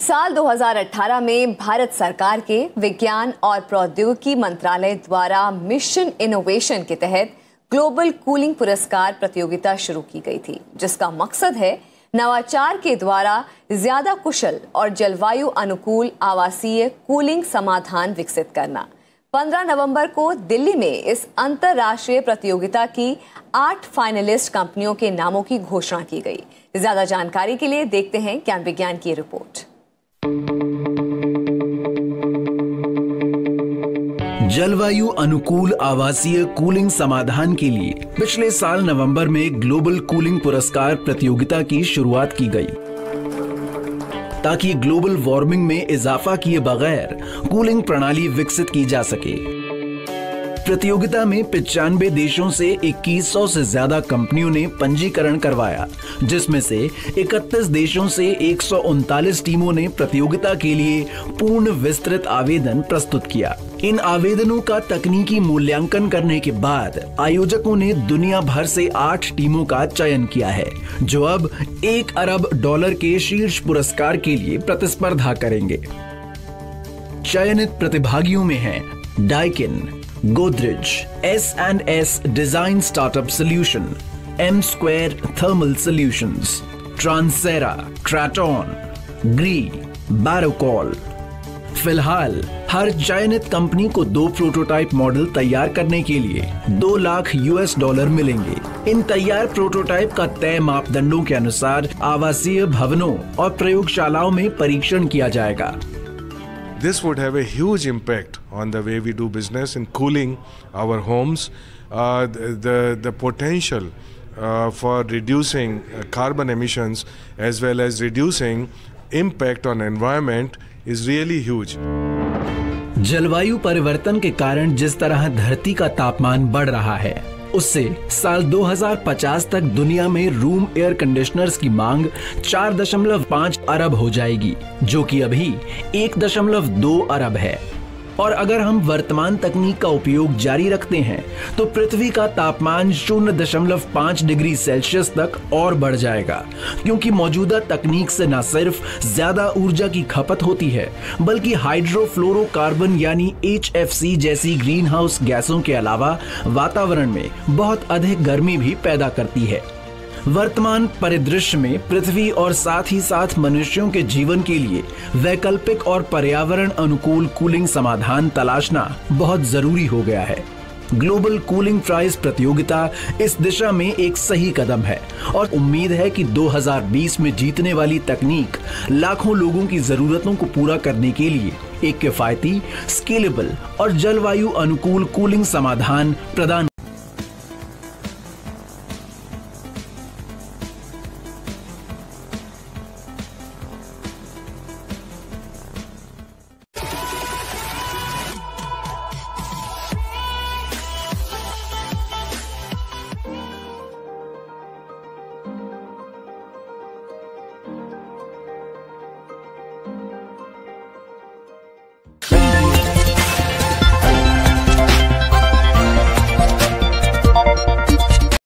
साल 2018 में भारत सरकार के विज्ञान और प्रौद्योगिकी मंत्रालय द्वारा मिशन इनोवेशन के तहत ग्लोबल कूलिंग पुरस्कार प्रतियोगिता शुरू की गई थी, जिसका मकसद है नवाचार के द्वारा ज्यादा कुशल और जलवायु अनुकूल आवासीय कूलिंग समाधान विकसित करना। 15 नवंबर को दिल्ली में इस अंतर्राष्ट्रीय प्रतियोगिता की 8 फाइनलिस्ट कंपनियों के नामों की घोषणा की गई। ज्यादा जानकारी के लिए देखते हैं ज्ञान विज्ञान की रिपोर्ट। जलवायु अनुकूल आवासीय कूलिंग समाधान के लिए पिछले साल नवंबर में ग्लोबल कूलिंग पुरस्कार प्रतियोगिता की शुरुआत की गई, ताकि ग्लोबल वार्मिंग में इजाफा किए बगैर कूलिंग प्रणाली विकसित की जा सके। प्रतियोगिता में 95 देशों से 2100 से ज्यादा कंपनियों ने पंजीकरण करवाया, जिसमें से 31 देशों से 139 टीमों ने प्रतियोगिता के लिए पूर्ण विस्तृत आवेदन प्रस्तुत किया। इन आवेदनों का तकनीकी मूल्यांकन करने के बाद आयोजकों ने दुनिया भर से 8 टीमों का चयन किया है, जो अब $1 अरब के शीर्ष पुरस्कार के लिए प्रतिस्पर्धा करेंगे। चयनित प्रतिभागियों में हैं Daikin, Godrej, S&S design startup solution, M square thermal solutions, Transera, Kraton, Gree, बैरोकॉल। फिलहाल हर चयनित कंपनी को 2 प्रोटोटाइप मॉडल तैयार करने के लिए $2 लाख मिलेंगे। इन तैयार प्रोटोटाइप का तय मापदंडों के अनुसार आवासीय भवनों और प्रयोगशालाओं में परीक्षण किया जाएगा। This would have a huge impact on the way we do business in cooling our homes. The potential for reducing carbon emissions as well as reducing impact on environment is really huge. जलवायु परिवर्तन के कारण जिस तरह धरती का तापमान बढ़ रहा है, उससे साल 2050 तक दुनिया में रूम एयर कंडीशनर्स की मांग 4.5 अरब हो जाएगी, जो कि अभी 1.2 अरब है। और अगर हम वर्तमान तकनीक का उपयोग जारी रखते हैं तो पृथ्वी का तापमान 0.5 डिग्री सेल्सियस तक और बढ़ जाएगा, क्योंकि मौजूदा तकनीक से न सिर्फ ज्यादा ऊर्जा की खपत होती है, बल्कि हाइड्रोफ्लोरोकार्बन यानी HFC जैसी ग्रीन हाउस गैसों के अलावा वातावरण में बहुत अधिक गर्मी भी पैदा करती है। वर्तमान परिदृश्य में पृथ्वी और साथ ही साथ मनुष्यों के जीवन के लिए वैकल्पिक और पर्यावरण अनुकूल कूलिंग समाधान तलाशना बहुत जरूरी हो गया है। ग्लोबल कूलिंग प्राइज प्रतियोगिता इस दिशा में एक सही कदम है और उम्मीद है कि 2020 में जीतने वाली तकनीक लाखों लोगों की जरूरतों को पूरा करने के लिए एक किफायती, स्केलेबल और जलवायु अनुकूल कूलिंग समाधान प्रदान